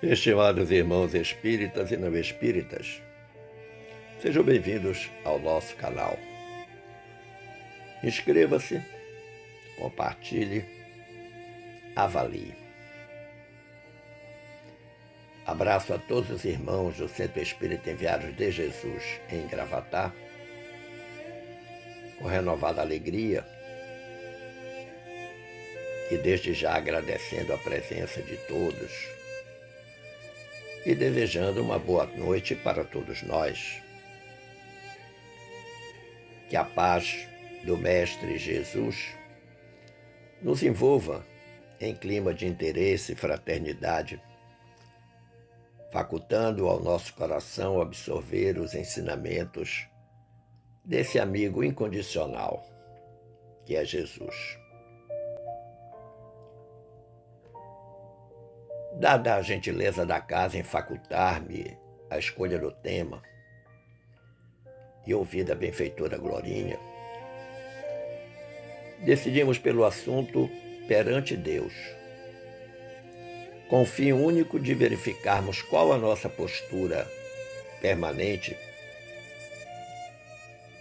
Estimados irmãos espíritas e não espíritas, sejam bem-vindos ao nosso canal. Inscreva-se, compartilhe, avalie. Abraço a todos os irmãos do Centro Espírita Enviados de Jesus em Gravatá, com renovada alegria e desde já agradecendo a presença de todos e desejando uma boa noite para todos nós. Que a paz do Mestre Jesus nos envolva em clima de interesse e fraternidade, facultando ao nosso coração absorver os ensinamentos desse amigo incondicional, que é Jesus. Dada a gentileza da casa em facultar-me a escolha do tema e ouvida a benfeitora Glorinha, decidimos pelo assunto perante Deus, com o fim único de verificarmos qual a nossa postura permanente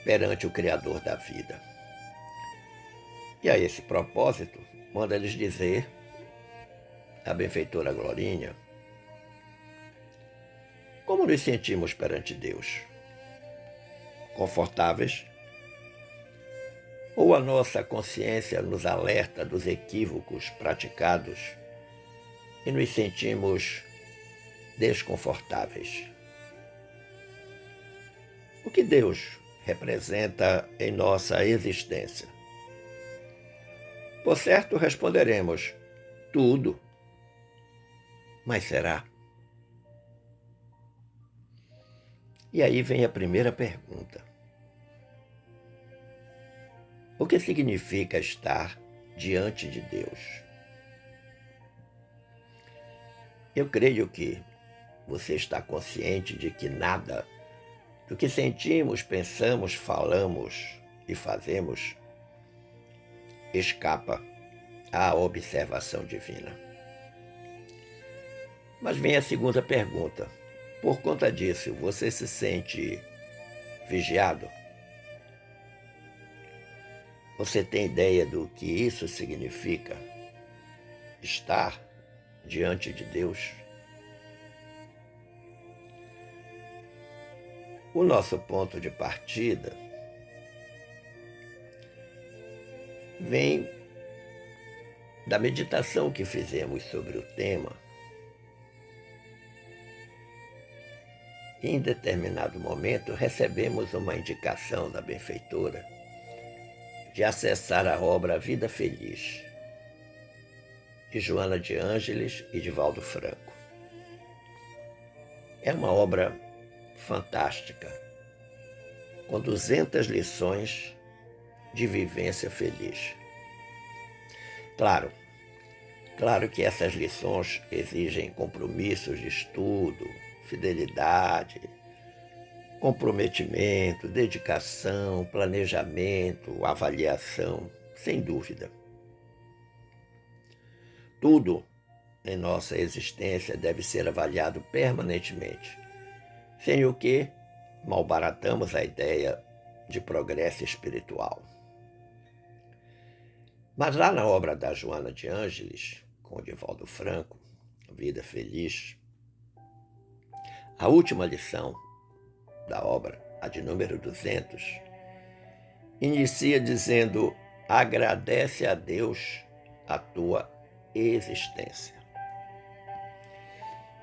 perante o Criador da vida. E a esse propósito, manda-lhes dizer a benfeitora Glorinha, como nos sentimos perante Deus? Confortáveis? Ou a nossa consciência nos alerta dos equívocos praticados e nos sentimos desconfortáveis? O que Deus representa em nossa existência? Por certo, responderemos: tudo. Mas será? E aí vem a primeira pergunta. O que significa estar diante de Deus? Eu creio que você está consciente de que nada do que sentimos, pensamos, falamos e fazemos escapa à observação divina. Mas vem a segunda pergunta. Por conta disso, você se sente vigiado? Você tem ideia do que isso significa? Estar diante de Deus? O nosso ponto de partida vem da meditação que fizemos sobre o tema. Em determinado momento, recebemos uma indicação da benfeitora de acessar a obra Vida Feliz, de Joana de Ângeles e de Valdo Franco. É uma obra fantástica, com 200 lições de vivência feliz. Claro que essas lições exigem compromissos de estudo, fidelidade, comprometimento, dedicação, planejamento, avaliação, sem dúvida. Tudo em nossa existência deve ser avaliado permanentemente, sem o que malbaratamos a ideia de progresso espiritual. Mas lá na obra da Joana de Ângeles, com o Divaldo Franco, Vida Feliz, a última lição da obra, a de número 200, inicia dizendo: agradece a Deus a tua existência.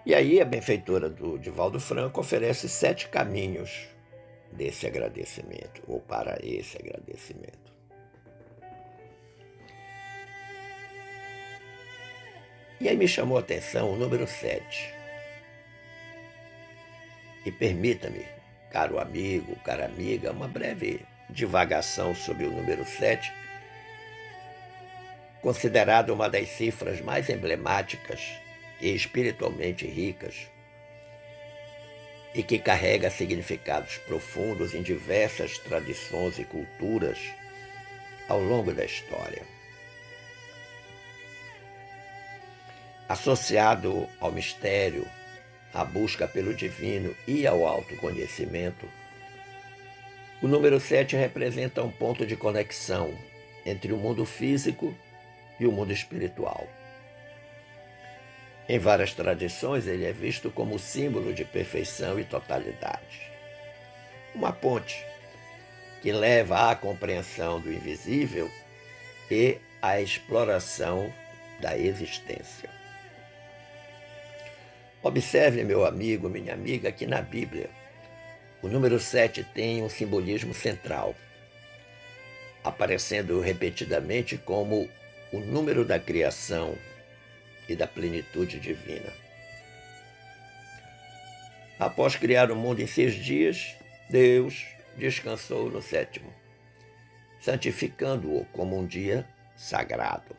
E aí a benfeitora do Divaldo Franco oferece 7 caminhos desse agradecimento, ou para esse agradecimento. E aí me chamou a atenção o número 7. E permita-me, caro amigo, cara amiga, uma breve divagação sobre o número 7, considerado uma das cifras mais emblemáticas e espiritualmente ricas, e que carrega significados profundos em diversas tradições e culturas ao longo da história. Associado ao mistério, à busca pelo divino e ao autoconhecimento, o número 7 representa um ponto de conexão entre o mundo físico e o mundo espiritual. Em várias tradições, ele é visto como símbolo de perfeição e totalidade. Uma ponte que leva à compreensão do invisível e à exploração da existência. Observe, meu amigo, minha amiga, que na Bíblia o número 7 tem um simbolismo central, aparecendo repetidamente como o número da criação e da plenitude divina. Após criar o mundo em 6 dias, Deus descansou no 7º, santificando-o como um dia sagrado.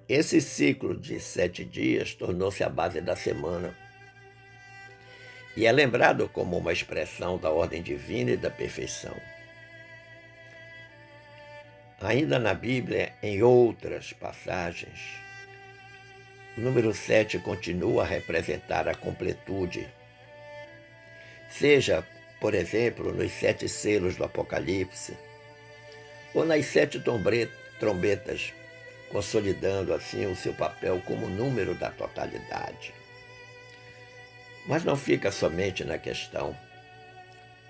Esse ciclo de 7 dias tornou-se a base da semana e é lembrado como uma expressão da ordem divina e da perfeição. Ainda na Bíblia, em outras passagens, o número 7 continua a representar a completude. Seja, por exemplo, nos 7 selos do Apocalipse, ou nas 7 trombetas, consolidando assim o seu papel como número da totalidade. Mas não fica somente na questão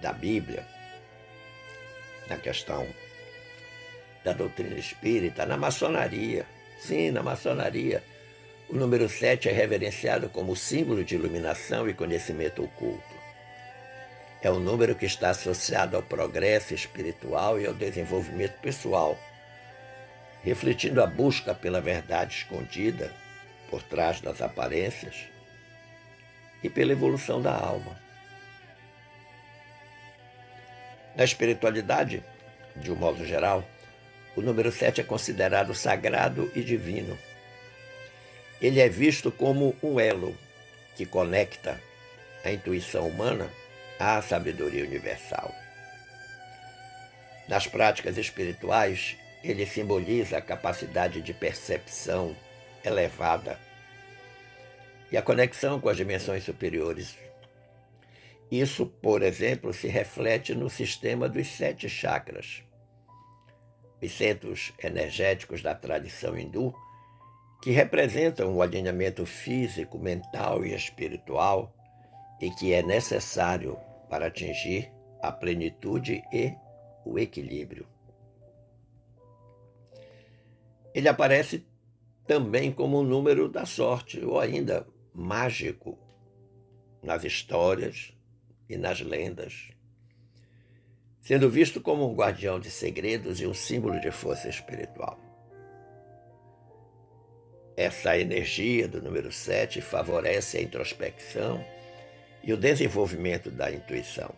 da Bíblia, na questão da doutrina espírita, na maçonaria. Sim, na maçonaria, o número 7 é reverenciado como símbolo de iluminação e conhecimento oculto. É um número que está associado ao progresso espiritual e ao desenvolvimento pessoal, refletindo a busca pela verdade escondida por trás das aparências e pela evolução da alma. Na espiritualidade, de um modo geral, o número 7 é considerado sagrado e divino. Ele é visto como um elo que conecta a intuição humana à sabedoria universal. Nas práticas espirituais, ele simboliza a capacidade de percepção elevada e a conexão com as dimensões superiores. Isso, por exemplo, se reflete no sistema dos 7 chakras, os centros energéticos da tradição hindu, que representam o alinhamento físico, mental e espiritual e que é necessário para atingir a plenitude e o equilíbrio. Ele aparece também como um número da sorte, ou ainda mágico, nas histórias e nas lendas, sendo visto como um guardião de segredos e um símbolo de força espiritual. Essa energia do número 7 favorece a introspecção e o desenvolvimento da intuição,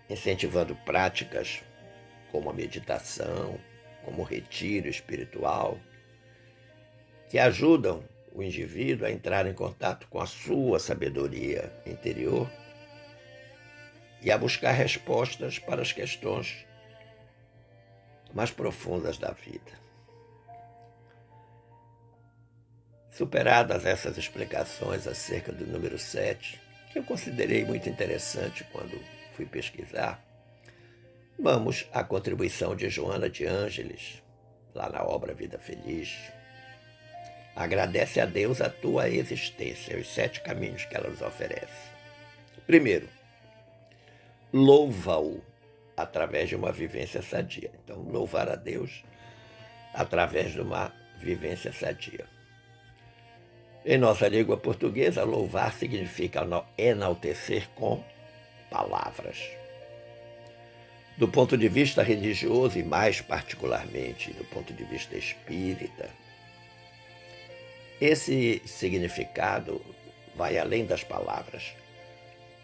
incentivando práticas como a meditação, como o retiro espiritual, que ajudam o indivíduo a entrar em contato com a sua sabedoria interior e a buscar respostas para as questões mais profundas da vida. Superadas essas explicações acerca do número 7, que eu considerei muito interessante quando fui pesquisar, vamos à contribuição de Joana de Ângeles, lá na obra Vida Feliz. Agradece a Deus a tua existência, os 7 caminhos que ela nos oferece. Primeiro, louva-o através de uma vivência sadia. Então, louvar a Deus através de uma vivência sadia. Em nossa língua portuguesa, louvar significa enaltecer com palavras. Do ponto de vista religioso e mais particularmente do ponto de vista espírita, esse significado vai além das palavras,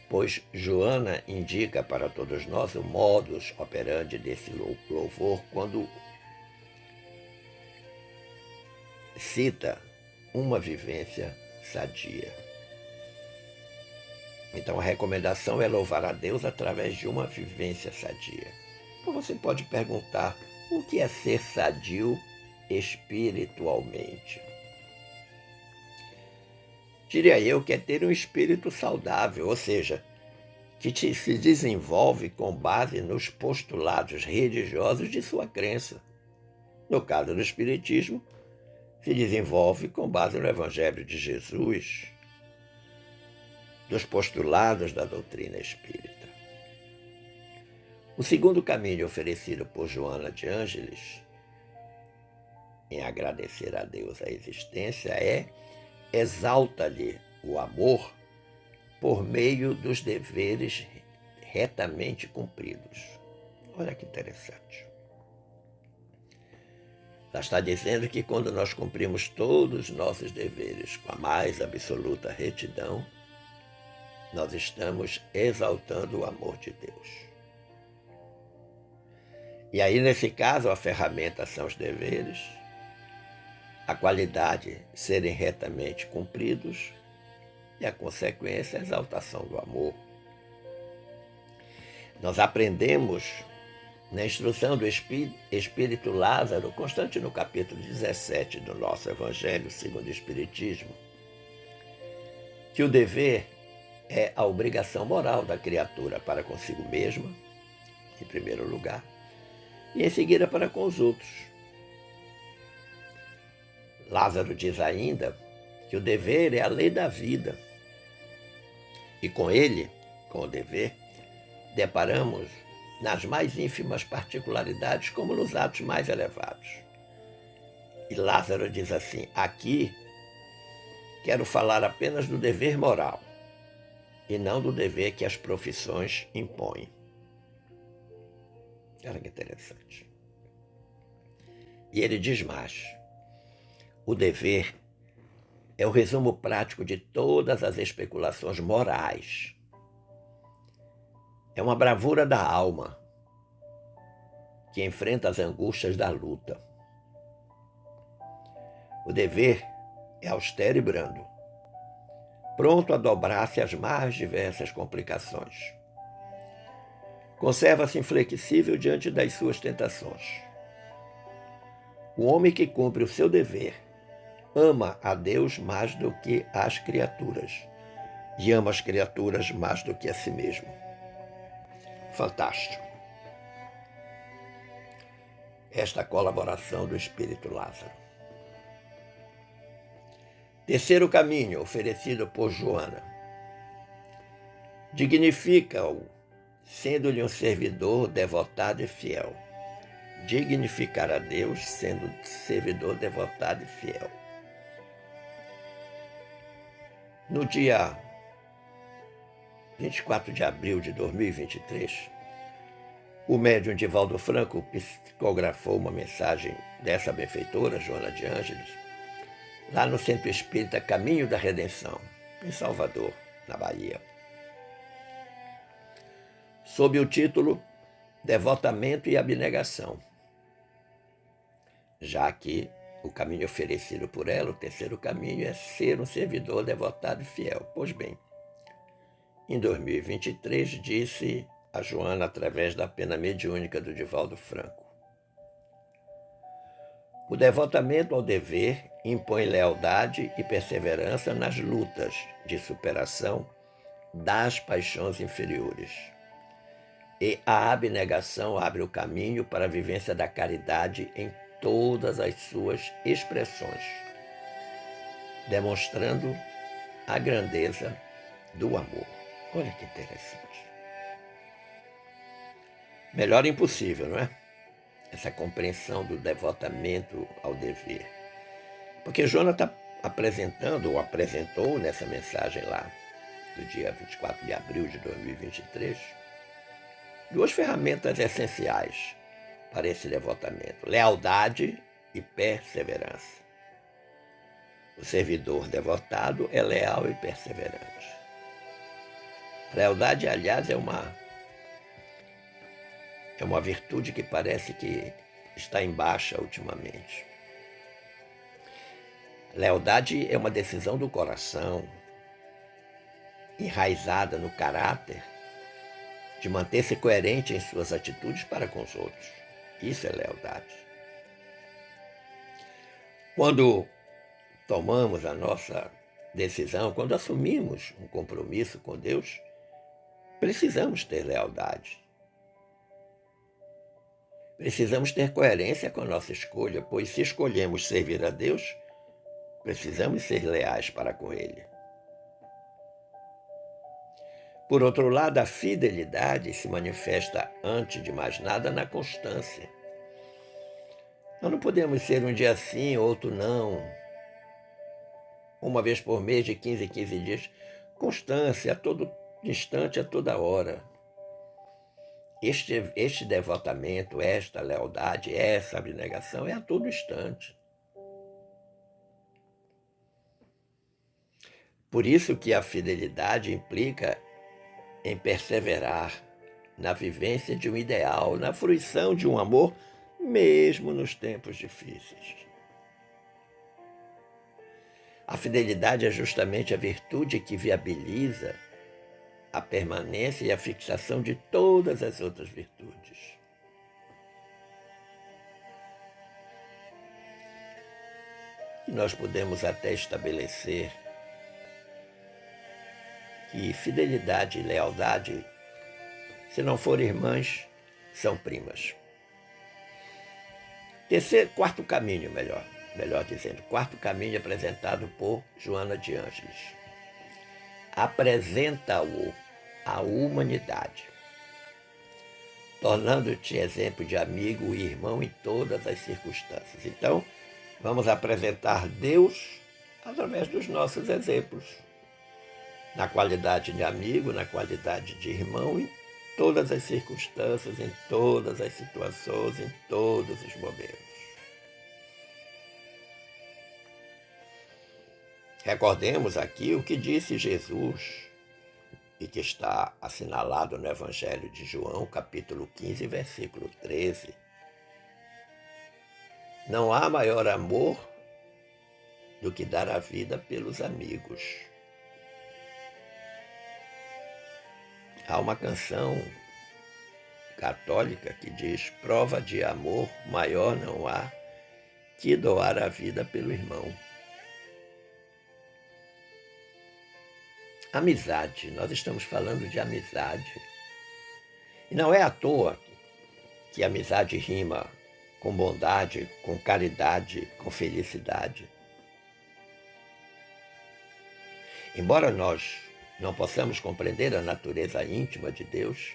pois Joana indica para todos nós o modus operandi desse louvor quando cita uma vivência sadia. Então a recomendação é louvar a Deus através de uma vivência sadia. Então você pode perguntar: o que é ser sadio espiritualmente. Diria eu que é ter um espírito saudável, ou seja, que se desenvolve com base nos postulados religiosos de sua crença. No caso do Espiritismo, se desenvolve com base no Evangelho de Jesus, dos postulados da doutrina espírita. O segundo caminho oferecido por Joana de Ângeles, em agradecer a Deus a existência, é exalta-lhe o amor por meio dos deveres retamente cumpridos. Olha que interessante. Ela está dizendo que quando nós cumprimos todos os nossos deveres com a mais absoluta retidão, nós estamos exaltando o amor de Deus. E aí, nesse caso, a ferramenta são os deveres, a qualidade serem retamente cumpridos e a consequência é a exaltação do amor. Nós aprendemos na instrução do Espírito Lázaro, constante no capítulo 17 do nosso Evangelho segundo o Espiritismo, que o dever é a obrigação moral da criatura para consigo mesma, em primeiro lugar, e em seguida para com os outros. Lázaro diz ainda que o dever é a lei da vida, e com ele, com o dever, deparamos nas mais ínfimas particularidades como nos atos mais elevados. E Lázaro diz assim: aqui quero falar apenas do dever moral e não do dever que as profissões impõem. Olha que interessante. E ele diz mais: o dever é o resumo prático de todas as especulações morais. É uma bravura da alma que enfrenta as angústias da luta. O dever é austero e brando, pronto a dobrar-se às mais diversas complicações. Conserva-se inflexível diante das suas tentações. O homem que cumpre o seu dever ama a Deus mais do que as criaturas e ama as criaturas mais do que a si mesmo. Fantástico. Esta colaboração do Espírito Lázaro. Terceiro caminho oferecido por Joana. Dignifica-o, sendo-lhe um servidor devotado e fiel. Dignificar a Deus, sendo servidor devotado e fiel. No dia 24 de abril de 2023, o médium Divaldo Franco psicografou uma mensagem dessa benfeitora, Joana de Ângeles, lá no Centro Espírita Caminho da Redenção, em Salvador, na Bahia, sob o título Devotamento e Abnegação, já que o caminho oferecido por ela, o terceiro caminho, é ser um servidor devotado e fiel. Pois bem, em 2023, disse a Joana, através da pena mediúnica do Divaldo Franco: o devotamento ao dever impõe lealdade e perseverança nas lutas de superação das paixões inferiores. E a abnegação abre o caminho para a vivência da caridade em todas as suas expressões, demonstrando a grandeza do amor. Olha que interessante. Melhor impossível, não é? Essa compreensão do devotamento ao dever. Porque Joana está apresentando, ou apresentou nessa mensagem lá, do dia 24 de abril de 2023, duas ferramentas essenciais para esse devotamento: lealdade e perseverança. O servidor devotado é leal e perseverante. Lealdade, aliás, é uma virtude que parece que está em baixa ultimamente. Lealdade é uma decisão do coração, enraizada no caráter, de manter-se coerente em suas atitudes para com os outros. Isso é lealdade. Quando tomamos a nossa decisão, quando assumimos um compromisso com Deus, precisamos ter lealdade. Precisamos ter coerência com a nossa escolha, pois se escolhemos servir a Deus, precisamos ser leais para com Ele. Por outro lado, a fidelidade se manifesta, antes de mais nada, na constância. Nós não podemos ser um dia sim, outro não. Uma vez por mês, de 15 em 15 dias. Constância, a todo instante, a toda hora. Este devotamento, esta lealdade, essa abnegação é a todo instante. Por isso que a fidelidade implica em perseverar na vivência de um ideal, na fruição de um amor, mesmo nos tempos difíceis. A fidelidade é justamente a virtude que viabiliza a permanência e a fixação de todas as outras virtudes. E nós podemos até estabelecer que fidelidade e lealdade, se não forem irmãs, são primas. Quarto caminho, melhor dizendo, quarto caminho apresentado por Joana de Ângeles. Apresenta-o à humanidade, tornando-te exemplo de amigo e irmão em todas as circunstâncias. Então, vamos apresentar Deus através dos nossos exemplos, na qualidade de amigo, na qualidade de irmão, em todas as circunstâncias, em todas as situações, em todos os momentos. Recordemos aqui o que disse Jesus e que está assinalado no Evangelho de João, capítulo 15, versículo 13. Não há maior amor do que dar a vida pelos amigos. Há uma canção católica que diz: prova de amor maior não há que doar a vida pelo irmão. Amizade, nós estamos falando de amizade. E não é à toa que amizade rima com bondade, com caridade, com felicidade. Embora nós não possamos compreender a natureza íntima de Deus,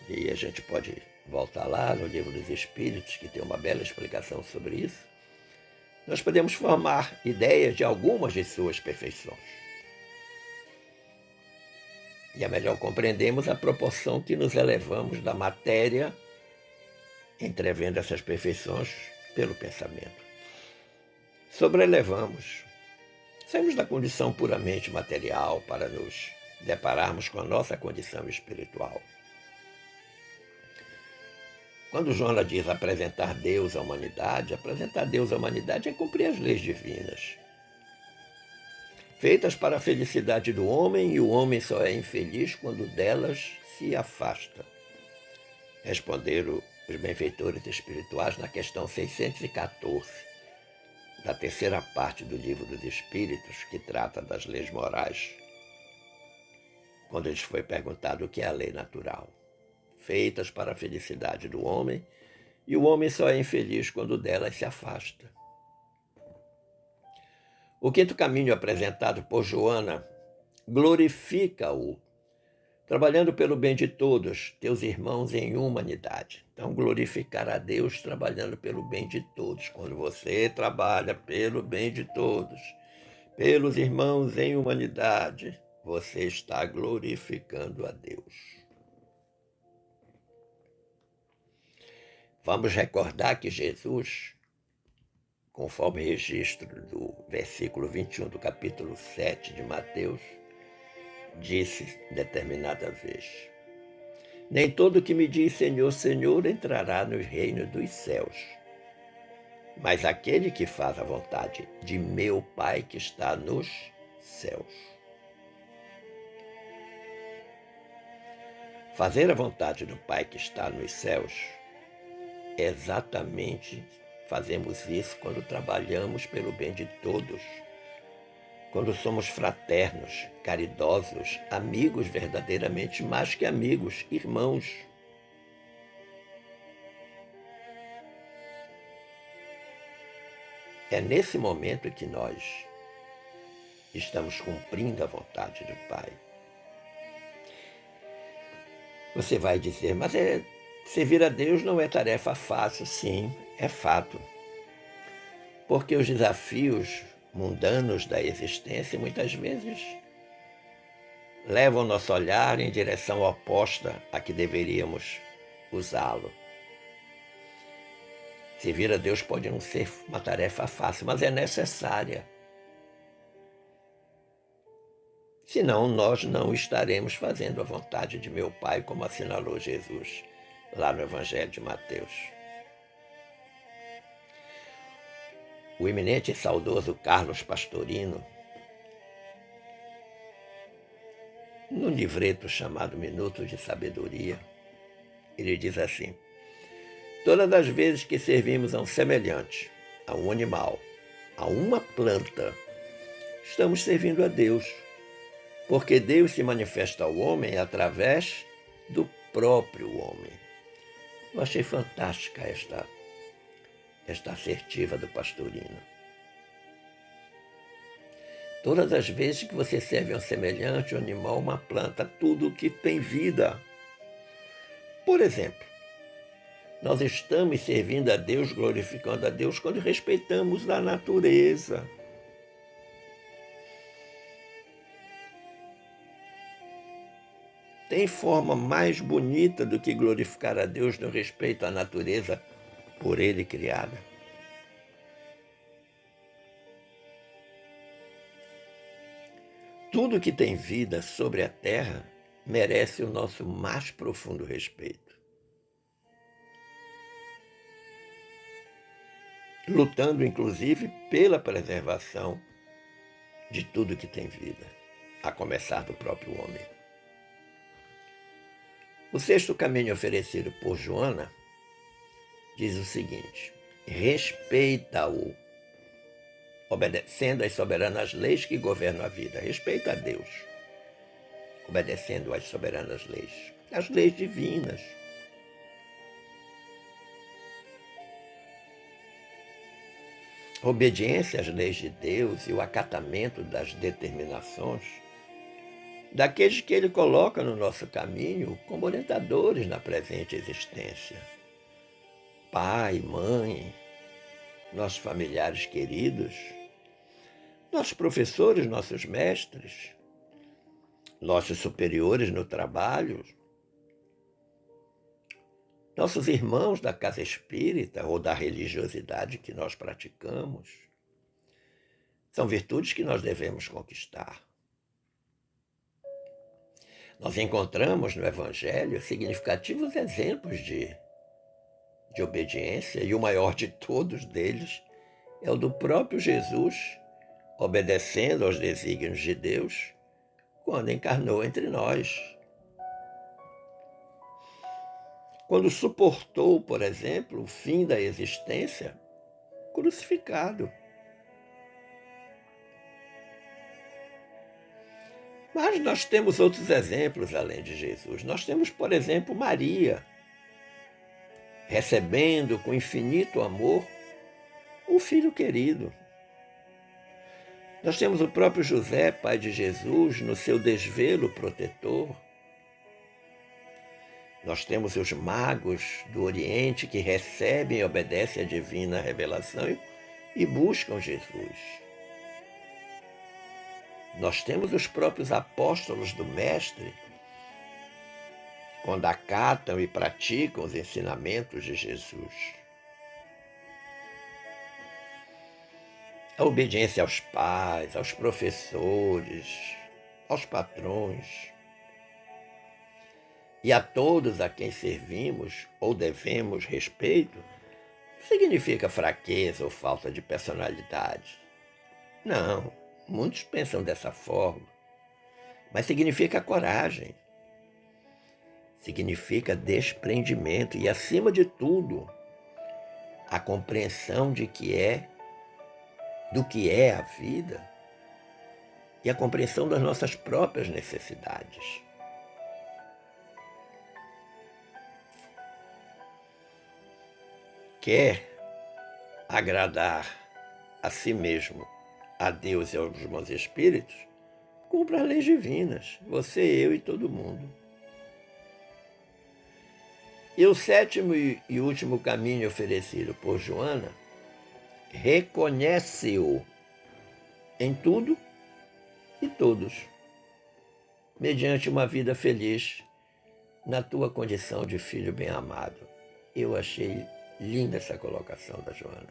e a gente pode voltar lá no Livro dos Espíritos, que tem uma bela explicação sobre isso, nós podemos formar ideias de algumas de suas perfeições. E é melhor compreendermos a proporção que nos elevamos da matéria, entrevendo essas perfeições pelo pensamento. Sobrelevamos. Saímos da condição puramente material para nos depararmos com a nossa condição espiritual. Quando Joana diz apresentar Deus à humanidade é cumprir as leis divinas, feitas para a felicidade do homem, e o homem só é infeliz quando delas se afasta. Responderam os benfeitores espirituais na questão 614, da terceira parte do Livro dos Espíritos, que trata das leis morais, quando lhes foi perguntado o que é a lei natural. Feitas para a felicidade do homem, e o homem só é infeliz quando delas se afasta. O quinto caminho apresentado por Joana glorifica-o, trabalhando pelo bem de todos, teus irmãos em humanidade. Então, glorificar a Deus trabalhando pelo bem de todos. Quando você trabalha pelo bem de todos, pelos irmãos em humanidade, você está glorificando a Deus. Vamos recordar que Jesus, conforme registro do versículo 21 do capítulo 7 de Mateus, disse determinada vez: nem todo que me diz Senhor, Senhor entrará no reino dos céus, mas aquele que faz a vontade de meu Pai que está nos céus. Fazer a vontade do Pai que está nos céus é exatamente Fazemos isso quando trabalhamos pelo bem de todos, quando somos fraternos, caridosos, amigos verdadeiramente mais que amigos, irmãos. É nesse momento que nós estamos cumprindo a vontade do Pai. Você vai dizer, mas servir a Deus não é tarefa fácil. Sim, é fato. Porque os desafios mundanos da existência muitas vezes levam nosso olhar em direção oposta a que deveríamos usá-lo. Servir a Deus pode não ser uma tarefa fácil, mas é necessária. Senão nós não estaremos fazendo a vontade de meu Pai, como assinalou Jesus lá no Evangelho de Mateus. O eminente e saudoso Carlos Pastorino, num livreto chamado Minutos de Sabedoria, ele diz assim: todas as vezes que servimos a um semelhante, a um animal, a uma planta, estamos servindo a Deus, porque Deus se manifesta ao homem através do próprio homem. Eu achei fantástica esta assertiva do Pastorino. Todas as vezes que você serve a um semelhante, um animal, uma planta, tudo que tem vida. Por exemplo, nós estamos servindo a Deus, glorificando a Deus, quando respeitamos a natureza. Tem forma mais bonita do que glorificar a Deus no respeito à natureza por Ele criada? Tudo que tem vida sobre a terra merece o nosso mais profundo respeito. Lutando, inclusive, pela preservação de tudo que tem vida, a começar do próprio homem. O sexto caminho oferecido por Joana diz o seguinte: respeita-o, obedecendo às soberanas leis que governam a vida. Respeita a Deus, obedecendo às soberanas leis, as leis divinas. A obediência às leis de Deus e o acatamento das determinações daqueles que Ele coloca no nosso caminho como orientadores na presente existência. Pai, mãe, nossos familiares queridos, nossos professores, nossos mestres, nossos superiores no trabalho, nossos irmãos da casa espírita ou da religiosidade que nós praticamos. São virtudes que nós devemos conquistar. Nós encontramos no Evangelho significativos exemplos de obediência, e o maior de todos deles é o do próprio Jesus, obedecendo aos desígnios de Deus quando encarnou entre nós. Quando suportou, por exemplo, o fim da existência, crucificado. Mas nós temos outros exemplos além de Jesus. Nós temos, por exemplo, Maria, recebendo com infinito amor o Filho querido. Nós temos o próprio José, pai de Jesus, no seu desvelo protetor. Nós temos os magos do Oriente que recebem e obedecem à divina revelação e buscam Jesus. Nós temos os próprios apóstolos do Mestre, quando acatam e praticam os ensinamentos de Jesus. A obediência aos pais, aos professores, aos patrões e a todos a quem servimos ou devemos respeito, não significa fraqueza ou falta de personalidade. Não, muitos pensam dessa forma, mas significa coragem, significa desprendimento e, acima de tudo, a compreensão do que é a vida e a compreensão das nossas próprias necessidades. Quer agradar a si mesmo, a Deus e aos bons espíritos? Cumpra as leis divinas, você, eu e todo mundo. E o sétimo e último caminho oferecido por Joana, reconhece-o em tudo e todos, mediante uma vida feliz na tua condição de filho bem-amado. Eu achei linda essa colocação da Joana.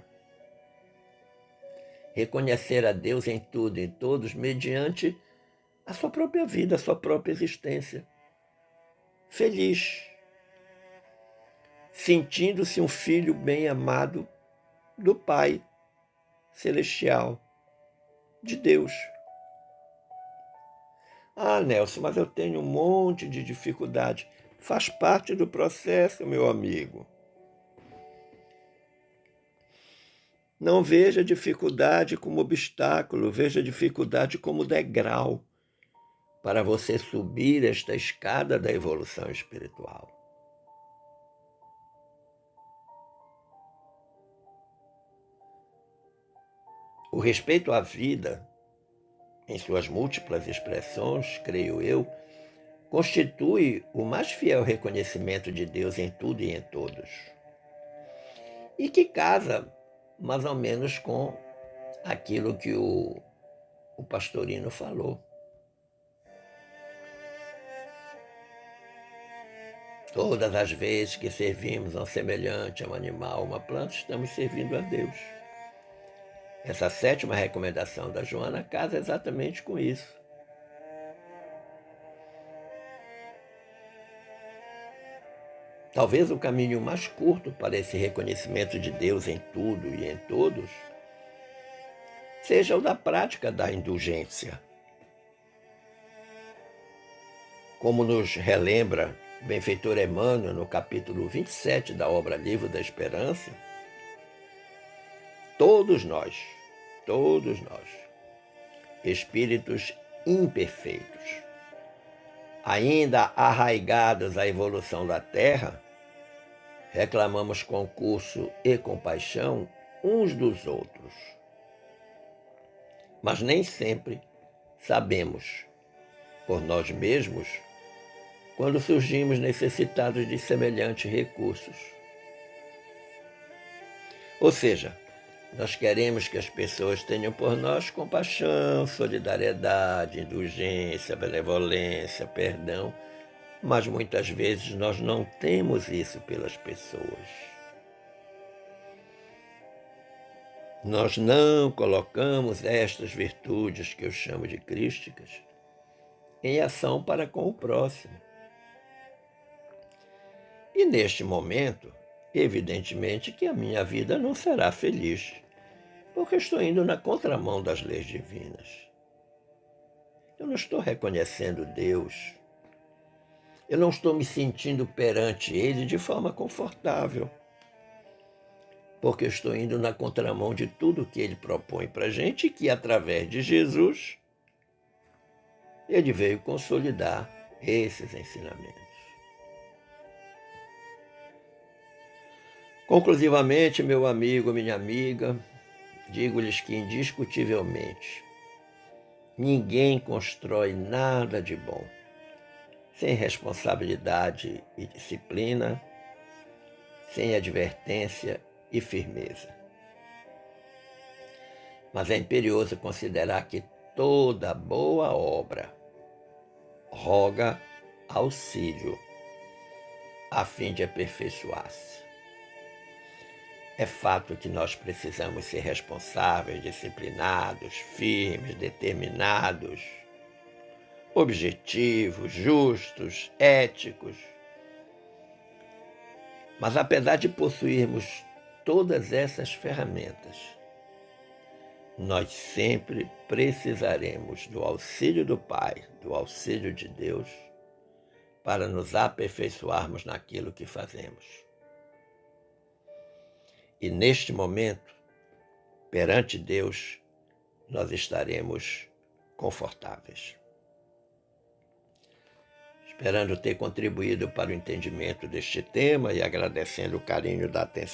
Reconhecer a Deus em tudo e em todos, mediante a sua própria vida, a sua própria existência. Feliz, sentindo-se um filho bem-amado do Pai Celestial, de Deus. Ah, Nelson, mas eu tenho um monte de dificuldade. Faz parte do processo, meu amigo. Não veja a dificuldade como obstáculo, veja a dificuldade como degrau para você subir esta escada da evolução espiritual. O respeito à vida, em suas múltiplas expressões, creio eu, constitui o mais fiel reconhecimento de Deus em tudo e em todos. E que casa mais ou menos com aquilo que o pastorino falou. Todas as vezes que servimos a um semelhante, a um animal, a uma planta, estamos servindo a Deus. Essa sétima recomendação da Joana casa exatamente com isso. Talvez o caminho mais curto para esse reconhecimento de Deus em tudo e em todos seja o da prática da indulgência. Como nos relembra o benfeitor Emmanuel no capítulo 27 da obra Livro da Esperança, todos nós, espíritos imperfeitos, ainda arraigados à evolução da Terra, reclamamos concurso e compaixão uns dos outros. Mas nem sempre sabemos, por nós mesmos, quando surgimos necessitados de semelhantes recursos. Ou seja, nós queremos que as pessoas tenham por nós compaixão, solidariedade, indulgência, benevolência, perdão, mas muitas vezes nós não temos isso pelas pessoas. Nós não colocamos estas virtudes, que eu chamo de crísticas, em ação para com o próximo. E neste momento, evidentemente que a minha vida não será feliz, porque estou indo na contramão das leis divinas. Eu não estou reconhecendo Deus. Eu não estou me sentindo perante Ele de forma confortável, porque eu estou indo na contramão de tudo que Ele propõe para a gente e que, através de Jesus, Ele veio consolidar esses ensinamentos. Conclusivamente, meu amigo, minha amiga, digo-lhes que indiscutivelmente ninguém constrói nada de bom sem responsabilidade e disciplina, sem advertência e firmeza. Mas é imperioso considerar que toda boa obra roga auxílio a fim de aperfeiçoar-se. É fato que nós precisamos ser responsáveis, disciplinados, firmes, determinados, objetivos, justos, éticos. Mas apesar de possuirmos todas essas ferramentas, nós sempre precisaremos do auxílio do Pai, do auxílio de Deus, para nos aperfeiçoarmos naquilo que fazemos. E neste momento, perante Deus, nós estaremos confortáveis. Esperando ter contribuído para o entendimento deste tema e agradecendo o carinho da atenção